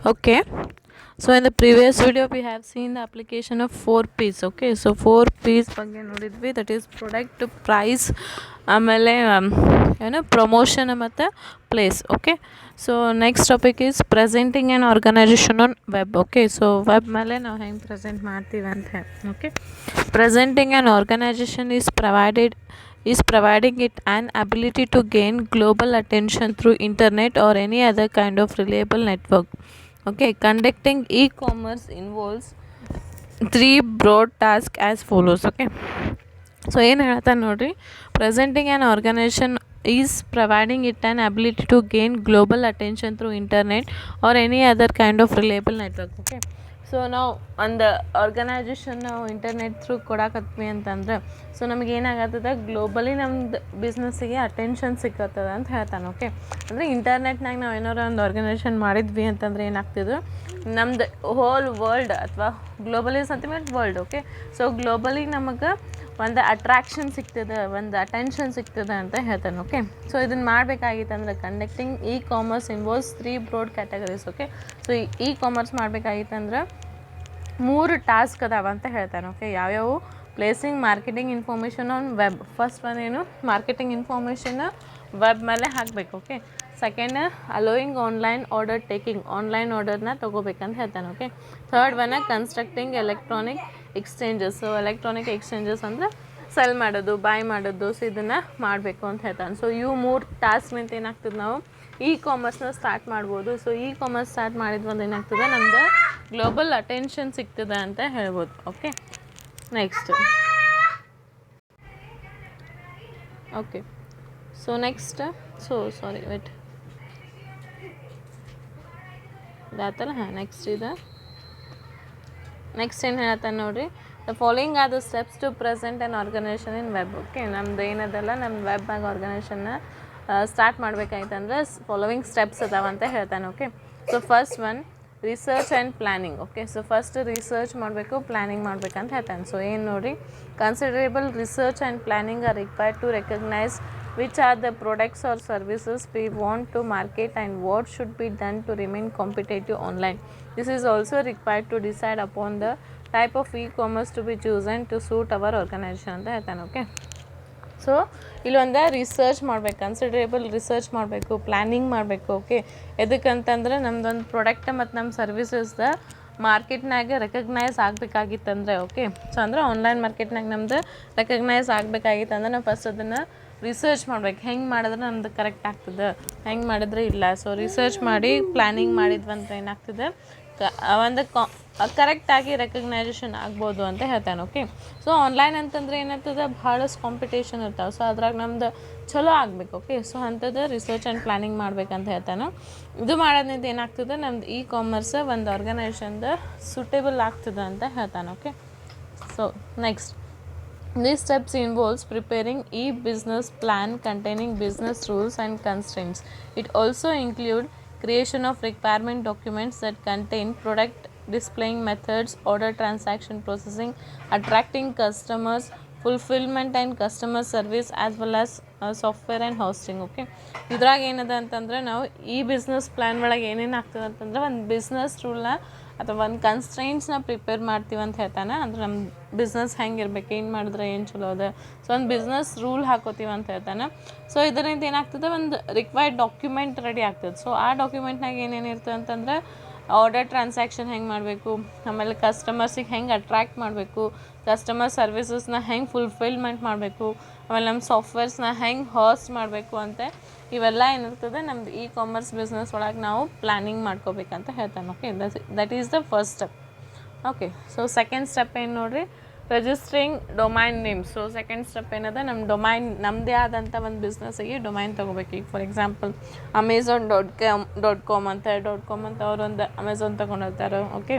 Okay, so in the previous video we have seen the application of 4 P's. Okay, so 4 P's ಬಗ್ಗೆ ನೋಡಿದ್ವಿ, that is product, price, ಆಮೇಲೆ promotion ಮತ್ತು place. Okay, so next topic is presenting and organisation on web. Okay, so web ಮೇಲೆ ನಾವು ಹೆಂಗೆ present ಮಾಡ್ತೀವಿ ಅಂತ ಹೇಳಿ. Okay, presenting and organisation is providing it an ability to gain global attention through internet or any other kind of reliable network. Okay, conducting e-commerce involves 3 broad tasks as follows. Okay, so ಏನು ಹೇಳ್ತಾ ನೋಡ್ರಿ, presenting and organisation is providing it an ability to gain global attention through internet or any other kind of reliable network. Okay, so ನಾವು ಒಂದು organisation ನಾವು internet through ಕೊಡಾಕತ್ವಿ ಅಂತಂದ್ರೆ so ನಮಗೆ ಏನಾಗತ್ತದ, globally ನಮ್ದು ಬಿಸ್ನೆಸ್ಸಿಗೆ attention ಸಿಕ್ಕತ್ತದ ಅಂತ ಹೇಳ್ತಾನೆ. ಓಕೆ, ಅಂದರೆ ಇಂಟರ್ನೆಟ್ನಾಗ ನಾವು ಏನಾರ ಒಂದು ಆರ್ಗನೈಜೇಷನ್ ಮಾಡಿದ್ವಿ ಅಂತಂದರೆ ಏನಾಗ್ತಿದ್ರು, ನಮ್ದು ಹೋಲ್ ವರ್ಲ್ಡ್ ಅಥವಾ globally sentiment world. Okay, so globally ನಮಗೆ ಒಂದು ಅಟ್ರಾಕ್ಷನ್ ಸಿಗ್ತದೆ, ಒಂದು ಅಟೆನ್ಷನ್ ಸಿಗ್ತದೆ ಅಂತ ಹೇಳ್ತಾನೆ. ಓಕೆ, ಸೊ ಇದನ್ನು ಮಾಡಬೇಕಾಗಿತ್ತು ಅಂದ್ರೆ conducting e-commerce involves 3 broad categories. Okay, so e-commerce ಮಾಡಬೇಕಾಗಿತ್ತಂದ್ರೆ 3 ಟಾಸ್ಕ್ ಅದಾವ ಅಂತ ಹೇಳ್ತಾನೆ. ಓಕೆ, ಯಾವ್ಯಾವು? Placing marketing information on web. First one ಏನು, ಮಾರ್ಕೆಟಿಂಗ್ ಇನ್ಫಾರ್ಮೇಷನ್ ವೆಬ್ ಮೇಲೆ ಹಾಕಬೇಕು. Okay, second allowing online order taking, online ಆರ್ಡರ್ನ ತೊಗೋಬೇಕಂತ ಹೇಳ್ತಾನೆ. Okay, third one constructing electronic exchanges. So electronic exchanges ಅಂದರೆ ಸೆಲ್ ಮಾಡೋದು, ಬಾಯ್ ಮಾಡೋದು, ಸೊ ಇದನ್ನು ಮಾಡಬೇಕು ಅಂತ ಹೇಳ್ತಾನೆ. ಸೊ ಇವು 3 ಟಾಸ್ಕ್ನಿಂದ ಏನಾಗ್ತದೆ, ನಾವು ಇ-ಕಾಮರ್ಸ್ನ ಸ್ಟಾರ್ಟ್ ಮಾಡ್ಬೋದು. ಸೊ ಇ-ಕಾಮರ್ಸ್ ಸ್ಟಾರ್ಟ್ ಮಾಡಿದ್ವಂದು ಏನಾಗ್ತದೆ, ನಮ್ದು ಗ್ಲೋಬಲ್ ಅಟೆನ್ಷನ್ ಸಿಗ್ತದೆ ಅಂತ ಹೇಳ್ಬೋದು. Okay, next. Okay, so next, so sorry wait ಇದಾತಲ್ಲ. ಹಾಂ, ನೆಕ್ಸ್ಟ್ ಇದೆ. ನೆಕ್ಸ್ಟ್ ಏನು ಹೇಳ್ತಾನೆ ನೋಡಿರಿ, the following are the steps to present an organization in web. Okay, ನಮ್ದು ಏನದಲ್ಲ, ನಮ್ಮ ವೆಬ್ನಾಗ ಆರ್ಗನೈಜೇಷನ್ನ ಸ್ಟಾರ್ಟ್ ಮಾಡಬೇಕಾಯ್ತಂದ್ರೆ ಫಾಲೋವಿಂಗ್ ಸ್ಟೆಪ್ಸ್ ಅದಾವ ಅಂತ ಹೇಳ್ತಾನೆ. Okay, so first one research and planning. Okay, so first research ಮಾಡಬೇಕು, ಪ್ಲ್ಯಾನಿಂಗ್ ಮಾಡ್ಬೇಕಂತ ಹೇಳ್ತಾನೆ. ಸೊ ಏನು ನೋಡಿ, considerable research and planning are required to recognise which are the products or services we want to market and what should be done to remain competitive online. This is also required to decide upon the type of e-commerce to be chosen to suit our organization ಅಂತ ಹೇಳ್ತಾನೆ. Okay, so ಇಲ್ಲೊಂದು research ಮಾಡ್ಬೇಕು, considerable research ಮಾಡಬೇಕು, planning ಮಾಡಬೇಕು. Okay, ಎದಕ್ಕಂತಂದ್ರೆ ನಮ್ದೊಂದು product ಮತ್ತು ನಮ್ಮ ಸರ್ವಿಸಸ್ದ ಮಾರ್ಕೆಟ್ನಾಗ ರೆಕಗ್ನೈಸ್ ಆಗಬೇಕಾಗಿತ್ತಂದ್ರೆ. ಓಕೆ, ಸೊ ಅಂದರೆ ಆನ್ಲೈನ್ ಮಾರ್ಕೆಟ್ನಾಗ ನಮ್ದು ರೆಕಗ್ನೈಸ್ ಆಗಬೇಕಾಗಿತ್ತಂದ್ರೆ ನಾವು ಫಸ್ಟ್ ಅದನ್ನು ರಿಸರ್ಚ್ ಮಾಡ್ಬೇಕು. ಹೆಂಗೆ ಮಾಡಿದ್ರೆ ನಮ್ದು ಕರೆಕ್ಟ್ ಆಗ್ತದೆ, ಹೆಂಗೆ ಮಾಡಿದ್ರೆ ಇಲ್ಲ. ಸೊ ರಿಸರ್ಚ್ ಮಾಡಿ ಪ್ಲ್ಯಾನಿಂಗ್ ಮಾಡಿದ್ವಂತ ಏನಾಗ್ತದೆ, ಒಂದು ಕರೆಕ್ಟಾಗಿ ರೆಕಗ್ನೈಜೇಷನ್ ಆಗ್ಬೋದು ಅಂತ ಹೇಳ್ತಾನೆ. ಓಕೆ, ಸೊ ಆನ್ಲೈನ್ ಅಂತಂದ್ರೆ ಏನಾಗ್ತದೆ, ಭಾಳಷ್ಟು ಕಾಂಪಿಟೇಷನ್ ಇರ್ತಾವೆ. ಸೊ ಅದ್ರಾಗ ನಮ್ದು ಚಲೋ ಆಗ್ಬೇಕು. ಓಕೆ, ಸೊ ಅಂಥದ್ದು ರಿಸರ್ಚ್ ಆ್ಯಂಡ್ ಪ್ಲ್ಯಾನಿಂಗ್ ಮಾಡ್ಬೇಕಂತ ಹೇಳ್ತಾನೆ. ಇದು ಮಾಡೋದ್ರಿಂದ ಏನಾಗ್ತದೆ, ನಮ್ದು ಇ-ಕಾಮರ್ಸ್ ಒಂದು ಆರ್ಗನೈಜೇಷನ್ದು ಸೂಟೇಬಲ್ ಆಗ್ತದೆ ಅಂತ ಹೇಳ್ತಾನೆ. Okay, so next, these steps involves preparing e-business plan containing business rules and constraints. It also include creation of requirement documents that contain product displaying methods, order transaction processing, attracting customers, fulfillment and customer service, as well as software and hosting. Okay, ಇದ್ರಾಗ ಏನದ ಅಂತಂದ್ರೆ ನಾವು ಈ business plan ಒಳಗೆ ಏನೇನು ಆಗ್ತದೆ ಅಂತಂದ್ರೆ ಒಂದು ಬಿಸ್ನೆಸ್ ರೂಲ್ನ ಅಥವಾ ಒಂದು ಕನ್ಸ್ಟ್ರೈಂಟ್ಸ್ನ ಪ್ರಿಪೇರ್ ಮಾಡ್ತೀವಿ ಅಂತ ಹೇಳ್ತಾನೆ. ಅಂದ್ರೆ ನಮ್ಮ ಬಿಸ್ನೆಸ್ ಹೆಂಗೆ ಇರ್ಬೇಕು, ಏನು ಮಾಡಿದ್ರೆ ಏನು ಚಲೋ ಅದ, ಸೊ ಒಂದು ಬಿಸ್ನೆಸ್ ರೂಲ್ ಹಾಕೋತೀವಿ ಅಂತ ಹೇಳ್ತಾನೆ. ಸೊ ಇದರಿಂದ ಏನಾಗ್ತದೆ, ಒಂದು ರಿಕ್ವೈರ್ಡ್ ಡಾಕ್ಯುಮೆಂಟ್ ರೆಡಿ ಆಗ್ತದೆ. ಸೊ ಆ ಡಾಕ್ಯುಮೆಂಟ್ನಾಗ ಏನೇನು ಇರ್ತದೆ ಅಂತಂದ್ರೆ ಆರ್ಡರ್ ಟ್ರಾನ್ಸಾಕ್ಷನ್ ಹೆಂಗೆ ಮಾಡಬೇಕು, ಆಮೇಲೆ ಕಸ್ಟಮರ್ಸಿಗೆ ಹೆಂಗೆ ಅಟ್ರ್ಯಾಕ್ಟ್ ಮಾಡಬೇಕು, ಕಸ್ಟಮರ್ ಸರ್ವಿಸಸ್ನ ಹೆಂಗೆ ಫುಲ್ಫಿಲ್ಮೆಂಟ್ ಮಾಡಬೇಕು, ಆಮೇಲೆ ನಮ್ಮ ಸಾಫ್ಟ್ವೇರ್ಸ್ನ ಹೆಂಗೆ ಹಾಸ್ಟ್ ಮಾಡಬೇಕು ಅಂತ ಇವೆಲ್ಲ ಏನಿರ್ತದೆ ನಮ್ದು ಇ-ಕಾಮರ್ಸ್ ಬಿಸ್ನೆಸ್ ಒಳಗೆ ನಾವು ಪ್ಲ್ಯಾನಿಂಗ್ ಮಾಡ್ಕೋಬೇಕಂತ ಹೇಳ್ತಾನೆ. Okay, that is the first step. Okay, so second step ಏನು ನೋಡಿರಿ, registering domain name. So second step ಏನದ, ನಮ್ಮ ಡೊಮೈನ್ ನಮ್ಮದೇ ಆದಂಥ ಒಂದು ಬಿಸ್ನೆಸ್ಸಿಗೆ ಡೊಮೈನ್ ತೊಗೋಬೇಕು. ಈಗ ಫಾರ್ ಎಕ್ಸಾಂಪಲ್ Amazon.com ಅಂತ ಅವರೊಂದು ಅಮೆಝಾನ್ ತೊಗೊಂಡಿರ್ತಾರೆ. ಓಕೆ,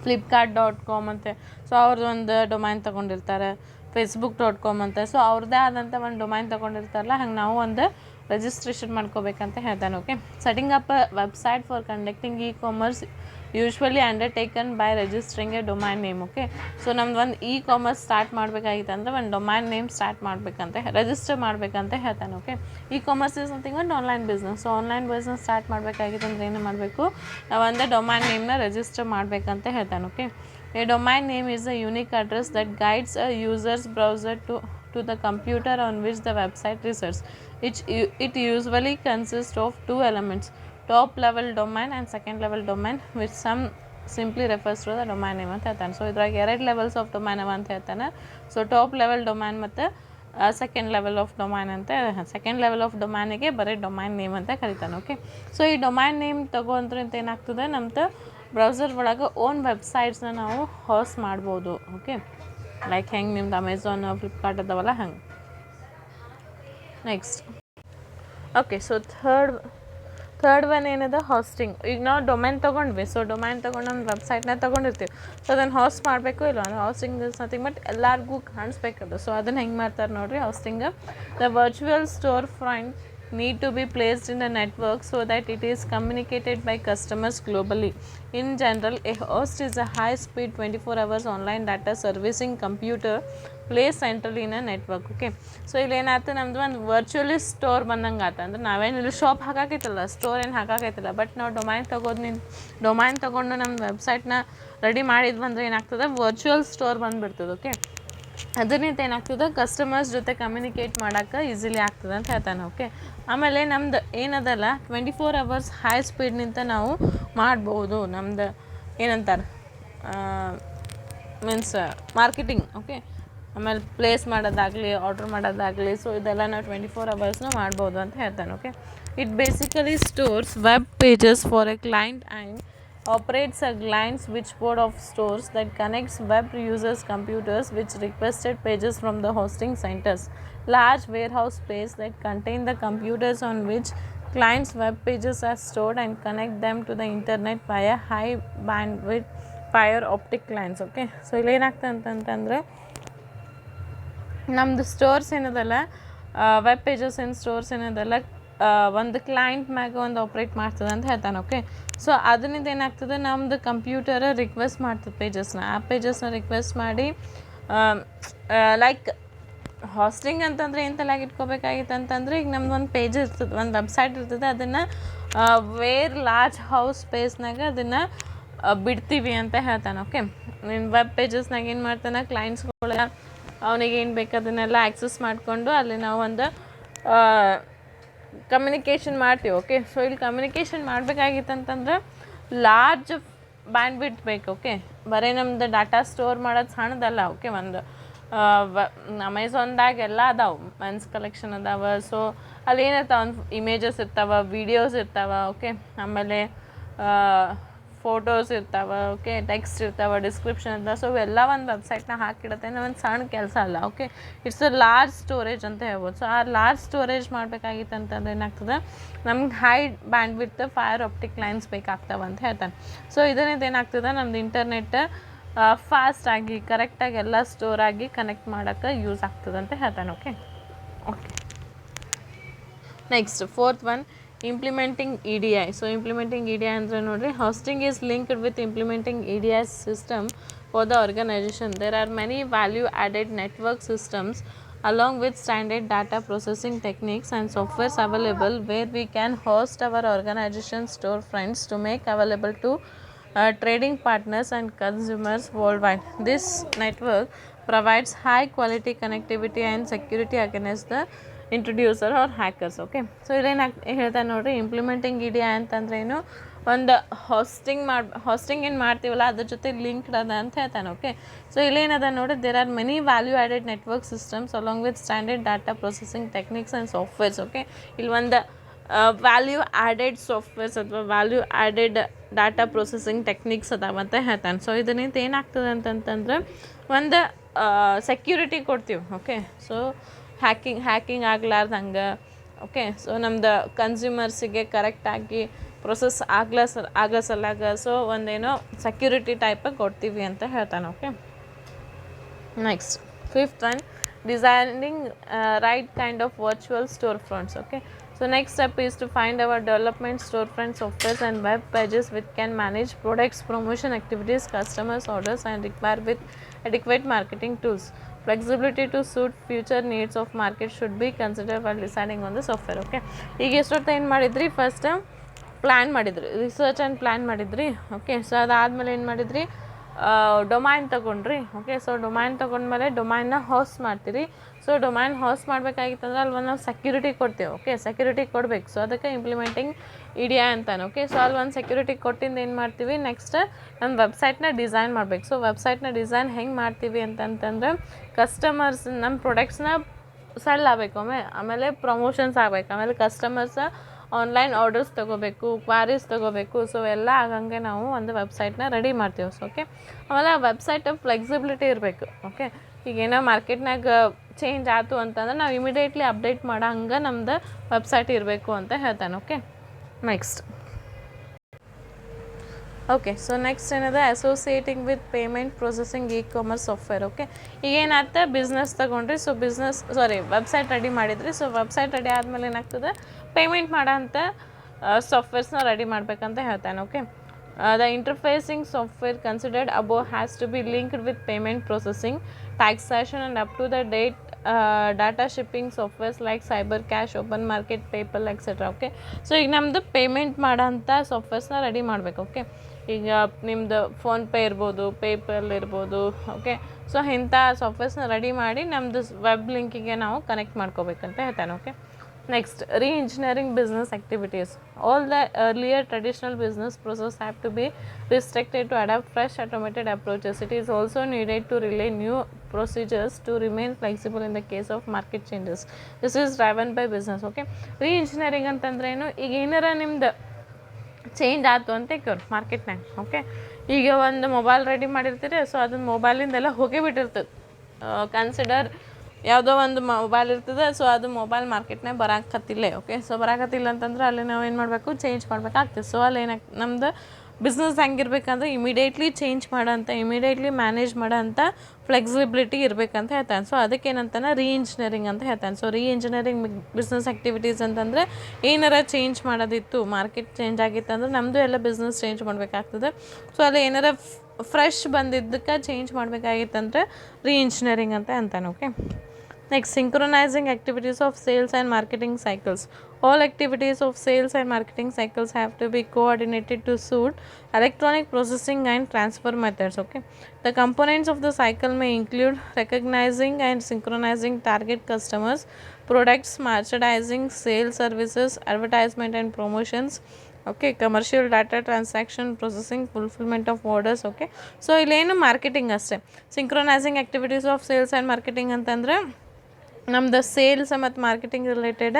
Flipkart.com ಅಂತೆ, ಸೊ ಅವ್ರದ್ದು ಒಂದು ಡೊಮೈನ್ ತೊಗೊಂಡಿರ್ತಾರೆ. Facebook.com ಅಂತ, ಸೊ ಅವ್ರದ್ದೇ ಆದಂಥ ಒಂದು ಡೊಮೈನ್ ತೊಗೊಂಡಿರ್ತಾರಲ್ಲ, ಹಂಗೆ ನಾವು ಒಂದು ರಿಜಿಸ್ಟ್ರೇಷನ್ ಮಾಡ್ಕೋಬೇಕಂತ ಹೇಳ್ತಾನೆ. Okay, setting up a website for conducting e-commerce usually undertaken by registering A domain name. Okay, so ನಮ್ದು ಒಂದು ಕಾಮರ್ಸ್ ಸ್ಟಾರ್ಟ್ ಮಾಡಬೇಕಾಗಿತ್ತು ಅಂದರೆ ಒಂದು ಡೊಮೈನ್ ನೇಮ್ ಸ್ಟಾರ್ಟ್ ಮಾಡಬೇಕಂತ ರಿಜಿಸ್ಟರ್ ಮಾಡಬೇಕಂತ ಹೇಳ್ತಾನೆ. ಓಕೆ, ಕಾಮರ್ಸ್ ಇಸ್ ಸಮಥಿಂಗ್ ಒಂದು online business. So online business start ಮಾಡಬೇಕಾಗಿತ್ತು ಅಂದರೆ ಏನು ಮಾಡಬೇಕು, ನಾವು ಒಂದು ಡೊಮೈನ್ ನೇಮ್ನ ರಿಜಿಸ್ಟರ್ ಮಾಡಬೇಕಂತ ಹೇಳ್ತಾನೆ. Okay, A domain name is a unique address that guides a users browser to the computer on which the website resides. It usually consists of two elements, top level domain and second level domain, which some simply refers to the domain name ಅಂತ ಹೇಳ್ತಾನೆ. So ಇದ್ರಾಗ 2 levels of domain ಅವ ಅಂತ ಹೇಳ್ತಾನೆ. So top level domain ಮತ್ತು second level of domain ಅಂತ. Second level of ಡೊಮೈನಿಗೆ ಬರೀ domain name ಅಂತ ಕರಿತಾನೆ. ಓಕೆ, ಸೊ ಈ ಡೊಮೈನ್ ನೇಮ್ ತಗೊಂಡ್ರಿಂದ ಏನಾಗ್ತದೆ, ನಮ್ದು ಬ್ರೌಸರ್ ಒಳಗೆ ಓನ್ ವೆಬ್ಸೈಟ್ಸ್ನ ನಾವು ಹೋಸ್ಟ್ ಮಾಡ್ಬೋದು. ಓಕೆ, ಲೈಕ್ ಹೆಂಗೆ ನಿಮ್ದು ಅಮೆಝಾನ್ ಫ್ಲಿಪ್ಕಾರ್ಟ್ ಅದಾವಲ್ಲ ಹಂಗೆ. Next okay, so third one ಏನದ ಹಾಸ್ಟಿಂಗ್. ಈಗ ನಾವು ಡೊಮೈನ್ ತೊಗೊಂಡ್ವಿ. ಸೊ ಡೊಮೈನ್ ತೊಗೊಂಡು ನಮ್ಮ ವೆಬ್ಸೈಟ್ನ ತೊಗೊಂಡಿರ್ತೀವಿ. ಸೊ ಅದನ್ನು ಹಾಸ್ಟ್ ಮಾಡಬೇಕು ಇಲ್ಲ ಅಂದರೆ ಹಾಸ್ಟಿಂಗ್ ಇಸ್ ನಥಿಂಗ್ ಬಟ್ ಎಲ್ಲರಿಗೂ ಕಾಣಿಸ್ಬೇಕದು. ಸೊ ಅದನ್ನು ಹೆಂಗೆ ಮಾಡ್ತಾರೆ ನೋಡಿರಿ hoisting. The virtual store front need to be placed in the network so that it is communicated by customers globally. In general, a host is a high-speed 24 hours online data servicing computer placed centrally in a network. Okay, so ಇಲ್ಲಿ ಏನಾಯ್ತು, ನಮ್ದು ಒಂದು virtually store ಬಂದಂಗೆ ಆತ. ಅಂದ್ರೆ ನಾವೇನಿಲ್ಲ shop ಹಾಕಾಕೈತಲ್ಲ, store ಏನು ಹಾಕಾಕೈತಿಲ್ಲ. But ನಾವು domain ತೊಗೊಂಡು ನಮ್ಮ ವೆಬ್ಸೈಟ್ನ ರೆಡಿ ಮಾಡಿದ್ವಿ ಅಂದರೆ ಏನಾಗ್ತದೆ, ವರ್ಚುವಲ್ ಸ್ಟೋರ್ ಬಂದುಬಿಡ್ತದೆ. ಓಕೆ, ಅದರಿಂದ ಏನಾಗ್ತದೆ, ಕಸ್ಟಮರ್ಸ್ ಜೊತೆ ಕಮ್ಯುನಿಕೇಟ್ ಮಾಡೋಕ್ಕೆ ಈಸಿಲಿ ಆಗ್ತದೆ ಅಂತ ಹೇಳ್ತಾನೆ. ಓಕೆ, ಆಮೇಲೆ ನಮ್ದು ಏನದಲ್ಲ 24 hours ಹೈ ಸ್ಪೀಡ್ನಿಂದ ನಾವು ಮಾಡ್ಬೋದು. ನಮ್ದು ಏನಂತಾರೆ ಮೀನ್ಸ್ ಮಾರ್ಕೆಟಿಂಗ್. ಓಕೆ, ಆಮೇಲೆ ಪ್ಲೇಸ್ ಮಾಡೋದಾಗಲಿ ಆರ್ಡ್ರ್ ಮಾಡೋದಾಗಲಿ, ಸೊ ಇದೆಲ್ಲ ನಾವು 24 hours ಮಾಡ್ಬೋದು ಅಂತ ಹೇಳ್ತಾನೆ. Okay, it basically stores web pages for A client and operates a client switchboard of stores that connects web users' computers which requested pages from the hosting centers. Large warehouse space that contain the computers on which clients' web pages are stored and connect them to the internet via high bandwidth fiber optic lines. Okay, so ಇಲ್ಲಿ ಏನಾಗ್ತದೆ ಅಂತಂದ್ರೆ ನಮ್ಮದು stores ಏನದಲ್ಲ, web pages ಏನು stores ಏನದಲ್ಲ, ಒಂದು client ಮ್ಯಾಗ ಒಂದು ಆಪ್ರೇಟ್ ಮಾಡ್ತದೆ ಅಂತ ಹೇಳ್ತಾನೆ. ಓಕೆ, ಸೊ ಅದರಿಂದ ಏನಾಗ್ತದೆ, ನಮ್ಮದು ಕಂಪ್ಯೂಟರ್ ರಿಕ್ವೆಸ್ಟ್ ಮಾಡ್ತದೆ ಪೇಜಸ್ನ. ಆ ಪೇಜಸ್ನ ರಿಕ್ವೆಸ್ಟ್ ಮಾಡಿ ಲೈಕ್ ಹಾಸ್ಟಿಂಗ್ ಅಂತಂದರೆ ಏನು ತಲೆಯಾಗಿ ಇಟ್ಕೋಬೇಕಾಗಿತ್ತು ಅಂತಂದರೆ, ಈಗ ನಮ್ದು ಒಂದು ಪೇಜ್ ಇರ್ತದೆ, ಒಂದು ವೆಬ್ಸೈಟ್ ಇರ್ತದೆ, ಅದನ್ನು ವೇರ್ ಲಾರ್ಜ್ ಹೌಸ್ ಸ್ಪೇಸ್ನಾಗ ಅದನ್ನು ಬಿಡ್ತೀವಿ ಅಂತ ಹೇಳ್ತಾನೆ. ಓಕೆ, ನಿನ್ನ ವೆಬ್ ಪೇಜಸ್ನಾಗ ಏನು ಮಾಡ್ತಾನೆ, ಕ್ಲೈಂಟ್ಸ್ಗಳ ಅವನಿಗೆ ಏನು ಬೇಕು ಅದನ್ನೆಲ್ಲ ಆ್ಯಕ್ಸಸ್ ಮಾಡಿಕೊಂಡು ಅಲ್ಲಿ ನಾವು ಒಂದು ಕಮ್ಯುನಿಕೇಷನ್ ಮಾಡ್ತೀವಿ. ಓಕೆ, ಸೊ ಇಲ್ಲಿ ಕಮ್ಯುನಿಕೇಷನ್ ಮಾಡಬೇಕಾಗಿತ್ತು ಅಂತಂದ್ರೆ ಲಾರ್ಜ್ ಬ್ಯಾಂಡ್ವಿಡ್ತ್ ಬೇಕು. ಓಕೆ, ಬರೀ ನಮ್ದು ಡಾಟಾ ಸ್ಟೋರ್ ಮಾಡೋದು ಸಣ್ಣದಲ್ಲ. ಓಕೆ, ಒಂದು ಅಮೆಝಾನ್ದಾಗ ಎಲ್ಲ ಅದಾವೆ, ಮೆನ್ಸ್ ಕಲೆಕ್ಷನ್ ಅದಾವೆ. ಸೊ ಅಲ್ಲಿ ಏನಿರ್ತಾವೆ, ಒಂದು ಇಮೇಜಸ್ ಇರ್ತಾವೆ, ವೀಡಿಯೋಸ್ ಇರ್ತಾವೆ. ಓಕೆ, ಆಮೇಲೆ ಫೋಟೋಸ್ ಇರ್ತಾವೆ. ಓಕೆ, ಟೆಕ್ಸ್ಟ್ ಇರ್ತಾವೆ, ಡಿಸ್ಕ್ರಿಪ್ಷನ್ ಇರ್ತಾವೆ. ಸೊ ಇವೆಲ್ಲ ಒಂದು ವೆಬ್ಸೈಟ್ನ ಹಾಕಿಡುತ್ತೆ, ಒಂದು ಸಣ್ಣ ಕೆಲಸ ಅಲ್ಲ. Okay, it's a large storage ಅಂತ ಹೇಳ್ಬೋದು. ಸೊ ಆ ಲಾರ್ಜ್ ಸ್ಟೋರೇಜ್ ಮಾಡಬೇಕಾಗಿತ್ತು ಅಂತಂದ್ರೆ ಏನಾಗ್ತದೆ, ನಮ್ಗೆ high band width fire optic lines ಬೇಕಾಗ್ತವೆ ಅಂತ ಹೇಳ್ತಾನೆ. ಸೊ ಇದರಿಂದ ಏನಾಗ್ತದೆ, ನಮ್ದು ಇಂಟರ್ನೆಟ್ ಫಾಸ್ಟಾಗಿ ಕರೆಕ್ಟಾಗಿ ಎಲ್ಲ ಸ್ಟೋರ್ ಆಗಿ ಕನೆಕ್ಟ್ ಮಾಡೋಕ್ಕೆ ಯೂಸ್ ಆಗ್ತದೆ ಅಂತ ಹೇಳ್ತಾನೆ. Okay okay next fourth one, implementing EDI. So implementing EDI andre nodri, hosting is linked with implementing EDI system for the organization. There are many value added network systems along with standard data processing techniques and softwares available where we can host our organization storefronts to make available to trading partners and consumers worldwide. This network provides high quality connectivity and security against the introducer or hackers. Okay, so ಇಲ್ಲೇನು ಹೇಳ್ತಾನೆ ನೋಡಿರಿ, implementing EDI ಅಂತಂದ್ರೆ ಏನು, ಒಂದು hoisting ಏನು ಮಾಡ್ತೀವಲ್ಲ ಅದ್ರ ಜೊತೆ ಲಿಂಕ್ಡ್ ಅದ ಅಂತ ಹೇಳ್ತಾನೆ. ಓಕೆ, ಸೊ ಇಲ್ಲೇನದ ನೋಡಿ, there are many value added network systems along with standard data processing techniques and softwares. Okay, ಇಲ್ಲಿ ಒಂದು ವ್ಯಾಲ್ಯೂ ಆ್ಯಡೆಡ್ ಸಾಫ್ಟ್ವೇರ್ಸ್ ಅಥವಾ value added data processing techniques ಅದಾವಂತ ಹೇಳ್ತಾನೆ. ಸೊ ಇದರಿಂದ ಏನಾಗ್ತದೆ ಅಂತಂತಂದ್ರೆ ಒಂದು ಸೆಕ್ಯೂರಿಟಿ ಕೊಡ್ತೀವಿ. ಓಕೆ, ಸೊ ಹ್ಯಾಕಿಂಗ್ ಆಗ್ಲಾರ್ದಂಗೆ. ಓಕೆ, ಸೊ ನಮ್ದು ಕನ್ಸ್ಯೂಮರ್ಸಿಗೆ ಕರೆಕ್ಟಾಗಿ ಪ್ರೊಸೆಸ್ ಆಗೋ ಸಲಾಗ ಸೊ ಒಂದೇನೋ ಸೆಕ್ಯೂರಿಟಿ ಟೈಪಾಗಿ ಕೊಡ್ತೀವಿ ಅಂತ ಹೇಳ್ತಾನೆ. Okay, next fifth one, designing right kind of virtual store fronts. Okay, So next step is to find our development, storefront, softwares and web pages which can manage products, promotion activities, customers, orders and require with adequate marketing tools. Flexibility to suit future needs of market should be considered while deciding on the software. Okay, ಈಗ ಎಷ್ಟೊತ್ತು ಏನು ಮಾಡಿದ್ರಿ, first plan ಮಾಡಿದ್ರಿ, research and plan ಮಾಡಿದ್ರಿ. Okay, so ಅದಾದಮೇಲೆ ಏನು ಮಾಡಿದ್ರಿ, domain ತೊಗೊಂಡ್ರಿ. ಓಕೆ, ಸೊ ಡೊಮೈನ್ ತೊಗೊಂಡ್ಮೇಲೆ ಡೊಮೈನ್ನ ಹೋಸ್ಟ್ ಮಾಡ್ತೀರಿ. ಸೊ ಡೊಮೈನ್ ಹೋಸ್ಟ್ ಮಾಡಬೇಕಾಗಿತ್ತಂದ್ರೆ ಅಲ್ಲಿ ನಾವು ಸೆಕ್ಯೂರಿಟಿ ಕೊಡ್ತೇವೆ. ಓಕೆ, ಸೆಕ್ಯೂರಿಟಿ ಕೊಡಬೇಕು. ಸೊ ಅದಕ್ಕೆ ಇಂಪ್ಲಿಮೆಂಟಿಂಗ್ ಇಡಿಯಾ ಅಂತಾನೆ. ಓಕೆ, ಸೊ ಅಲ್ಲಿ ಒಂದು ಸೆಕ್ಯೂರಿಟಿ ಕೊಟ್ಟಿಂದ ಏನು ಮಾಡ್ತೀವಿ, ನೆಕ್ಸ್ಟ್ ನಮ್ಮ ವೆಬ್ಸೈಟ್ನ ಡಿಸೈನ್ ಮಾಡಬೇಕು. ಸೊ ವೆಬ್ಸೈಟ್ನ ಡಿಸೈನ್ ಹೆಂಗೆ ಮಾಡ್ತೀವಿ ಅಂತಂತಂದ್ರೆ, ಕಸ್ಟಮರ್ಸ್ ನಮ್ಮ ಪ್ರೊಡಕ್ಟ್ಸ್ನ ಸೆಲ್ ಆಗಬೇಕು, ಆಮೇಲೆ ಪ್ರಮೋಷನ್ಸ್ ಆಗಬೇಕು, ಆಮೇಲೆ ಕಸ್ಟಮರ್ಸ್ ಆನ್ಲೈನ್ ಆರ್ಡರ್ಸ್ ತೊಗೋಬೇಕು, ಕ್ವಾರೀಸ್ ತೊಗೋಬೇಕು. ಸೊ ಎಲ್ಲ ಆಗಂಗೆ ನಾವು ಒಂದು ವೆಬ್ಸೈಟ್ನ ರೆಡಿ ಮಾಡ್ತೀವಿ. ಸೊ ಓಕೆ, ಆಮೇಲೆ ಆ ವೆಬ್ಸೈಟ್ ಫ್ಲೆಕ್ಸಿಬಿಲಿಟಿ ಇರಬೇಕು. ಓಕೆ, ಈಗೇನೋ ಮಾರ್ಕೆಟ್ನಾಗ ಚೇಂಜ್ ಆಯಿತು ಅಂತಂದ್ರೆ ನಾವು ಇಮಿಡಿಯೇಟ್ಲಿ ಅಪ್ಡೇಟ್ ಮಾಡೋ ಹಂಗೆ ನಮ್ದು ವೆಬ್ಸೈಟ್ ಇರಬೇಕು ಅಂತ ಹೇಳ್ತಾನೆ. Okay, next okay, so next ಏನಿದೆ, associating with payment processing e-commerce software. Okay, ಈಗೇನಾಗ್ತದೆ, ಬಿಸ್ನೆಸ್ ತೊಗೊಂಡ್ರಿ. ಸೊ ವೆಬ್ಸೈಟ್ ರೆಡಿ ಮಾಡಿದ್ರಿ. ಸೊ ವೆಬ್ಸೈಟ್ ರೆಡಿ ಆದಮೇಲೆ ಏನಾಗ್ತದೆ, ಪೇಮೆಂಟ್ ಮಾಡೋ ಅಂಥ ಸಾಫ್ಟ್ವೇರ್ಸ್ನ ರೆಡಿ ಮಾಡಬೇಕಂತ ಹೇಳ್ತಾನೆ. Okay, the interfacing software considered above has to be linked with payment processing, taxation and up to the date data shipping softwares like CyberCash, Open Market, PayPal etc. Okay, so ಈಗ ನಮ್ಮದು payment ಮಾಡೋಂಥ ಸಾಫ್ಟ್ವೇರ್ಸ್ನ ready ಮಾಡಬೇಕು. Okay, ಈಗ ನಿಮ್ಮದು PhonePe ಇರ್ಬೋದು, PayPal ಇರ್ಬೋದು. Okay, so ಇಂಥ ಸಾಫ್ಟ್ವೇರ್ಸ್ನ ready ಮಾಡಿ ನಮ್ಮದು ವೆಬ್ ಲಿಂಕಿಗೆ ನಾವು ಕನೆಕ್ಟ್ ಮಾಡ್ಕೋಬೇಕಂತ ಹೇಳ್ತಾನೆ. Okay, next, re-engineering business activities. All the earlier traditional business processes have to be restricted to adopt fresh automated approaches. It is also needed to relay new procedures to remain flexible in the case of market changes. This is driven by business. Okay, re-engineering ಅಂತಂದ್ರೆ ಏನು, ಈಗ ಏನಾರ ನಿಮ್ದು change ಆಯಿತು ಅಂತ ಇಕ್ಕೋರು ಮಾರ್ಕೆಟ್ನಾಗ. Okay, ಈಗ ಒಂದು ಮೊಬೈಲ್ ರೆಡಿ ಮಾಡಿರ್ತೀರಿ. ಸೊ ಅದನ್ನ ಮೊಬೈಲಿಂದೆಲ್ಲ ಹೋಗಿಬಿಟ್ಟಿರ್ತದೆ. ಕನ್ಸಿಡರ್ ಯಾವುದೋ ಒಂದು ಮೊಬೈಲ್ ಇರ್ತದೆ. ಸೊ ಅದು ಮೊಬೈಲ್ ಮಾರ್ಕೆಟ್ನಾಗ ಬರಾಕತ್ತಿಲ್ಲ. ಓಕೆ, ಸೊ ಬರಾಕತ್ತಿಲ್ಲ ಅಂತಂದ್ರೆ ಅಲ್ಲಿ ನಾವು ಏನು ಮಾಡಬೇಕು, ಚೇಂಜ್ ಮಾಡಬೇಕಾಗ್ತದೆ. ಸೊ ಅಲ್ಲಿ ನಮ್ಮದು ಬಿಸ್ನೆಸ್ ಹೆಂಗಿರ್ಬೇಕಂದ್ರೆ ಇಮಿಡಿಯೇಟ್ಲಿ ಚೇಂಜ್ ಮಾಡೋಂಥ, ಇಮಿಡಿಯೇಟ್ಲಿ ಮ್ಯಾನೇಜ್ ಮಾಡೋಂಥ ಫ್ಲೆಕ್ಸಿಬಿಲಿಟಿ ಇರಬೇಕಂತ ಹೇಳ್ತಾನೆ. ಸೊ ಅದಕ್ಕೇನಂತಾನೆ, ರೀ-ಇಂಜಿನಿಯರಿಂಗ್ ಅಂತ ಹೇಳ್ತಾನೆ. ಸೊ ರೀ-ಇಂಜಿನಿಯರಿಂಗ್ ಬಿಸ್ನೆಸ್ ಆ್ಯಕ್ಟಿವಿಟೀಸ್ ಅಂತಂದರೆ ಏನಾರ ಚೇಂಜ್ ಮಾಡೋದಿತ್ತು, ಮಾರ್ಕೆಟ್ ಚೇಂಜ್ ಆಗಿತ್ತು ಅಂದ್ರೆ ನಮ್ಮದು ಎಲ್ಲ ಬಿಸ್ನೆಸ್ ಚೇಂಜ್ ಮಾಡಬೇಕಾಗ್ತದೆ. ಸೊ ಅಲ್ಲಿ ಏನಾರ ಫ್ರೆಶ್ ಬಂದಿದ್ದಕ್ಕೆ ಚೇಂಜ್ ಮಾಡಬೇಕಾಗಿತ್ತಂದ್ರೆ ರೀ-ಇಂಜಿನಿಯರಿಂಗ್ ಅಂತ ಅಂತಾನೆ. Okay, next, synchronizing activities of sales and marketing cycles. All activities of sales and marketing cycles have to be coordinated to suit electronic processing and transfer methods. Okay, the components of the cycle may include recognizing and synchronizing target customers, products, merchandising, sales, services, advertisement and promotions. Okay, commercial data, transaction processing, fulfillment of orders. Okay, so ಇಲ್ಲೇನು marketing ಅಷ್ಟೇ. Synchronising activities of sales and marketing ಅಂತಂದ್ರೆ ನಮ್ದು sales ಮತ್ತು marketing related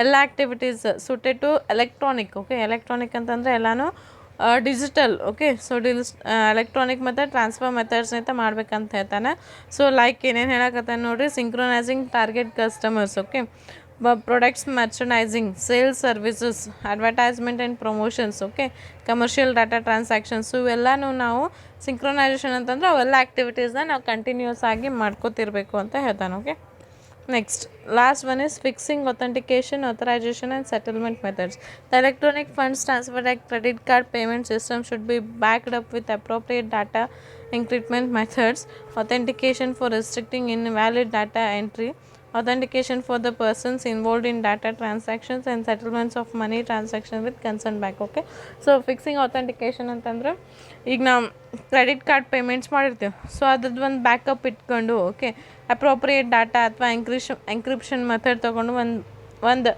ಎಲ್ಲ activities suited to electronic. Okay, electronic ಅಂತಂದರೆ ಎಲ್ಲನೂ digital. Okay, so electronic ಮತ್ತು transfer methods ಅಂತ ಮಾಡ್ಬೇಕಂತ ಹೇಳ್ತಾನೆ. ಸೊ ಲೈಕ್ ಏನೇನು ಹೇಳಕತ್ತಾನೆ ನೋಡಿರಿ, synchronising target customers. Okay, products, merchandising, sales, services, advertisement and promotions. Okay, commercial data, transactions. ಇವೆಲ್ಲನೂ ನಾವು ಸಿಂಕ್ರೊನೈಸೇಷನ್ ಅಂತಂದ್ರೆ ಅವೆಲ್ಲ ಆ್ಯಕ್ಟಿವಿಟೀಸ್ನ ನಾವು ಕಂಟಿನ್ಯೂಸ್ ಆಗಿ ಮಾಡ್ಕೋತಿರ್ಬೇಕು ಅಂತ ಹೇಳ್ತಾನೆ. Okay, next, last one is fixing authentication, authorization and settlement methods. The electronic funds transfer and credit card payment system should be backed up with appropriate data encryption methods, authentication for restricting invalid data entry, authentication for the persons involved in data transactions and settlements of money transactions with concerned bank. Okay, so fixing authentication ಅಂತಂದ್ರೆ ಈಗ ನಾವು credit card payments ಮಾಡಿರ್ತೀವಿ. So ಅದ್ರದ್ದು ಒಂದು backup ಇಟ್ಕೊಂಡು, okay, appropriate data ಅಥವಾ encryption method ತೊಗೊಂಡು ಒಂದು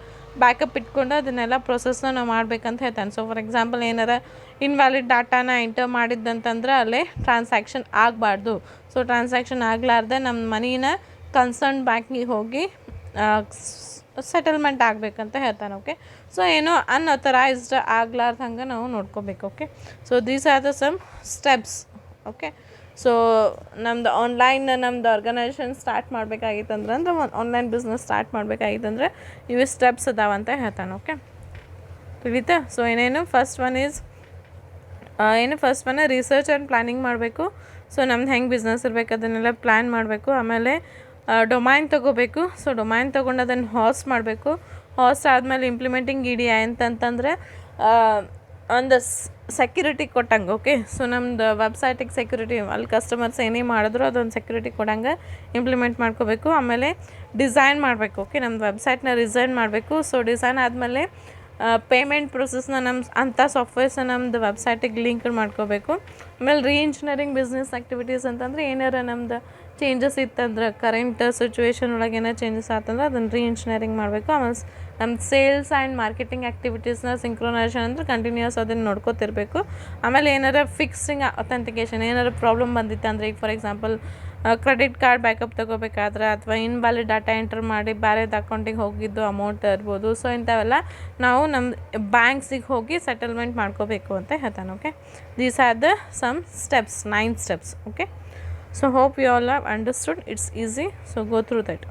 ಬ್ಯಾಕಪ್ ಇಟ್ಕೊಂಡು ಅದನ್ನೆಲ್ಲ ಪ್ರೊಸೆಸ್ನ ನಾವು ಮಾಡ್ಬೇಕಂತ ಹೇಳ್ತಾನೆ. ಸೊ ಫಾರ್ ಎಕ್ಸಾಂಪಲ್ ಏನಾರ ಇನ್ವ್ಯಾಲಿಡ್ ಡಾಟಾನ ಎಂಟರ್ ಮಾಡಿದ್ದಂತಂದ್ರೆ ಅಲ್ಲೇ ಟ್ರಾನ್ಸಾಕ್ಷನ್ ಆಗಬಾರ್ದು. ಸೊ ಟ್ರಾನ್ಸಾಕ್ಷನ್ ಆಗಲಾರ್ದೆ ನಮ್ಮ ಮನಿನ ಕನ್ಸರ್ನ್ ಬ್ಯಾಂಕಿಗೆ ಹೋಗಿ ಸೆಟಲ್ಮೆಂಟ್ ಆಗಬೇಕಂತ ಹೇಳ್ತಾನೆ. ಓಕೆ, ಸೊ ಏನೋ ಅನ್ಅಥರೈಸ್ಡ್ ಆಗ್ಲಾರ್ದಂಗೆ ನಾವು ನೋಡ್ಕೋಬೇಕು. Okay, so these are the some steps. Okay, so ನಮ್ದು ನಮ್ದು ಆರ್ಗನೈಸೇಷನ್ ಸ್ಟಾರ್ಟ್ ಮಾಡಬೇಕಾಗಿತ್ತಂದ್ರೆ ಆನ್ಲೈನ್ ಬಿಸ್ನೆಸ್ ಸ್ಟಾರ್ಟ್ ಮಾಡಬೇಕಾಗಿತ್ತಂದ್ರೆ ಇವು ಸ್ಟೆಪ್ಸ್ ಅದಾವಂತ ಹೇಳ್ತಾನೆ. ಓಕೆ, ತಿಳಿತಾ? So first one research and planning ಮಾಡಬೇಕು. ಸೊ ನಮ್ದು ಹೆಂಗೆ ಬಿಸ್ನೆಸ್ ಇರಬೇಕು ಅದನ್ನೆಲ್ಲ ಪ್ಲ್ಯಾನ್ ಮಾಡಬೇಕು. ಆಮೇಲೆ ಡೊಮೈನ್ ತೊಗೋಬೇಕು. ಸೊ ಡೊಮೈನ್ ತೊಗೊಂಡು ಅದನ್ನು ಹೋಸ್ಟ್ ಮಾಡಬೇಕು. ಹಾಸ್ಟ್ ಆದಮೇಲೆ ಇಂಪ್ಲಿಮೆಂಟಿಂಗ್ ಇ ಡಿ ಐ ಅಂತಂತಂದರೆ ಒಂದು ಸೆಕ್ಯೂರಿಟಿ ಕೊಟ್ಟಂಗೆ. ಓಕೆ, ಸೊ ನಮ್ಮದು ವೆಬ್ಸೈಟಿಗೆ ಸೆಕ್ಯೂರಿಟಿ, ಅಲ್ಲಿ ಕಸ್ಟಮರ್ಸ್ ಏನೇ ಮಾಡಿದ್ರು ಅದೊಂದು ಸೆಕ್ಯೂರಿಟಿ ಕೊಡಂಗೆ ಇಂಪ್ಲಿಮೆಂಟ್ ಮಾಡ್ಕೋಬೇಕು. ಆಮೇಲೆ ಡಿಸೈನ್ ಮಾಡಬೇಕು. ಓಕೆ, ನಮ್ಮ ವೆಬ್ಸೈಟ್ನ ಡಿಸೈನ್ ಮಾಡಬೇಕು. ಸೊ ಡಿಸೈನ್ ಆದಮೇಲೆ ಪೇಮೆಂಟ್ ಪ್ರೊಸೆಸ್ನ ಅಂಥ ಸಾಫ್ಟ್ವೇರ್ಸ್ನ ನಮ್ಮದು ವೆಬ್ಸೈಟಿಗೆ ಲಿಂಕ್ ಮಾಡ್ಕೋಬೇಕು. ಆಮೇಲೆ ರೀಇಂಜಿನಿಯರಿಂಗ್ ಬಿಸ್ನೆಸ್ ಆ್ಯಕ್ಟಿವಿಟೀಸ್ ಅಂತಂದರೆ ಏನಾರ ನಮ್ದು ಚೇಂಜಸ್ ಇತ್ತಂದ್ರೆ ಕರೆಂಟ್ ಸಿಚುವೇಶನ್ ಒಳಗೆ ಏನಾರು ಚೇಂಜಸ್ ಆತಂದ್ರೆ ಅದನ್ನು ರೀಇಂಜಿನಿಯರಿಂಗ್ ಮಾಡಬೇಕು. ಆಮೇಲೆ ನಮ್ಮ ಸೇಲ್ಸ್ ಆ್ಯಂಡ್ ಮಾರ್ಕೆಟಿಂಗ್ ಆ್ಯಕ್ಟಿವಿಟೀಸ್ನ ಸಿಂಕ್ರೊನೈಸೇಷನ್ ಅಂದ್ರೆ ಕಂಟಿನ್ಯೂಸ್ ಅದನ್ನು ನೋಡ್ಕೋತಿರ್ಬೇಕು. ಆಮೇಲೆ ಏನಾರ ಫಿಕ್ಸಿಂಗ್ ಅಥೆಂಟಿಕೇಷನ್ ಏನಾರು ಪ್ರಾಬ್ಲಮ್ ಬಂದಿತ್ತು ಅಂದರೆ, ಈಗ for example credit card backup ತೊಗೋಬೇಕಾದ್ರೆ ಅಥವಾ ಇನ್ವ್ಯಾಲಿಡ್ ಡಾಟಾ ಎಂಟರ್ ಮಾಡಿ ಬೇರೆದು ಅಕೌಂಟಿಗೆ ಹೋಗಿದ್ದು ಅಮೌಂಟ್ ಇರ್ಬೋದು. ಸೊ ಇಂಥವೆಲ್ಲ ನಾವು ನಮ್ಮ ಬ್ಯಾಂಕ್ಸಿಗೆ ಹೋಗಿ ಸೆಟಲ್ಮೆಂಟ್ ಮಾಡ್ಕೋಬೇಕು ಅಂತ ಹೇಳ್ತಾನೆ. Okay, these are the some steps, 9 steps. Okay, so hope you all have understood. It's easy, so go through that.